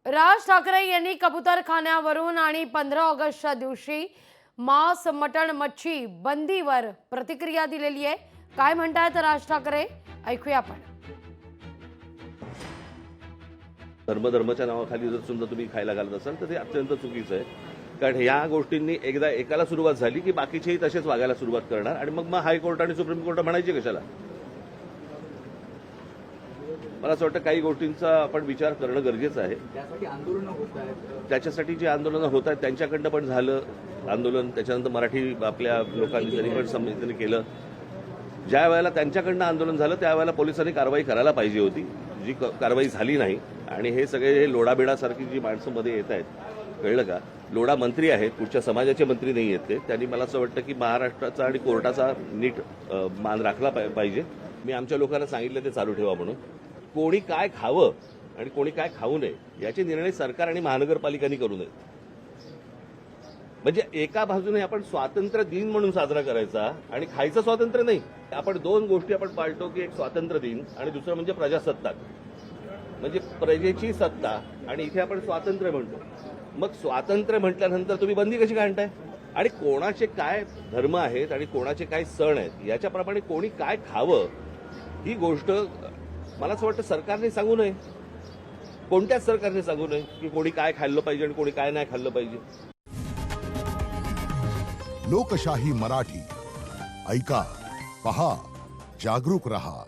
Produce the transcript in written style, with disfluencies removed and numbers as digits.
राज ठाकरे यांनी कबूतरखान्यावरून आणि 15 ऑगस्टच्या दिवशी मांस मटण मच्छी बंदीवर प्रतिक्रिया दिलेली आहे। काय म्हणतायत राज ठाकरे ऐकूया आपण। धर्माच्या नावाखाली जर समजा तुम्ही खायला घालत असाल तर ते अत्यंत चुकीचं आहे, कारण या गोष्टींनी एकदा एकाला सुरुवात झाली की बाकीचेही तसेच वागायला सुरुवात करणार आणि मग हायकोर्ट आणि सुप्रीम कोर्ट म्हणायचे कशाला। मला असं वाटतं काही गोष्टींचा आपण विचार करणं गरजेचं आहे। त्याच्यासाठी जी आंदोलनं होत आहेत त्यांच्याकडनं पण झालं आंदोलन, त्याच्यानंतर मराठी आपल्या लोकांनी त्यांनी पण समजून केलं। ज्या वेळेला त्यांच्याकडनं आंदोलन झालं त्यावेळेला पोलिसांनी कारवाई करायला पाहिजे होती, जी कारवाई झाली नाही। आणि हे सगळे लोडाबिडासारखी जी माणसं मध्ये येत आहेत, कळलं का, लोडा मंत्री आहेत, कुठच्या समाजाचे मंत्री नाही आहेत ते। त्यांनी मला असं वाटतं की महाराष्ट्राचा आणि कोर्टाचा नीट मान राखला पाहिजे। मी आमच्या लोकांना सांगितलं ते चालू ठेवा म्हणून। कोणी काय खावं आणि कोणी काय खाऊ नये याचे निर्णय सरकार आणि महानगरपालिकांनी करू नयेत। म्हणजे एका बाजूने आपण स्वातंत्र्य दिन म्हणून साजरा करायचा आणि खायचं स्वातंत्र्य नाही। आपण दोन गोष्टी आपण पाळतो की एक स्वातंत्र्य दिन आणि दुसरं म्हणजे प्रजासत्ताक, म्हणजे प्रजेची सत्ता, आणि इथे आपण स्वातंत्र्य म्हणतो। मग स्वातंत्र्य म्हटल्यानंतर तुम्ही बंदी कशी काढताय आणि कोणाचे काय धर्म आहेत आणि कोणाचे काय सण आहेत याच्याप्रमाणे कोणी काय खावं ही गोष्ट मला असं वाटतं सरकारने सांगू नये, कोणत्याच सरकारने सांगू नये की कोणी काय खाल्लं पाहिजे आणि कोणी काय नाही खाल्लं पाहिजे। लोकशाही मराठी ऐका, पहा, जागरूक रहा।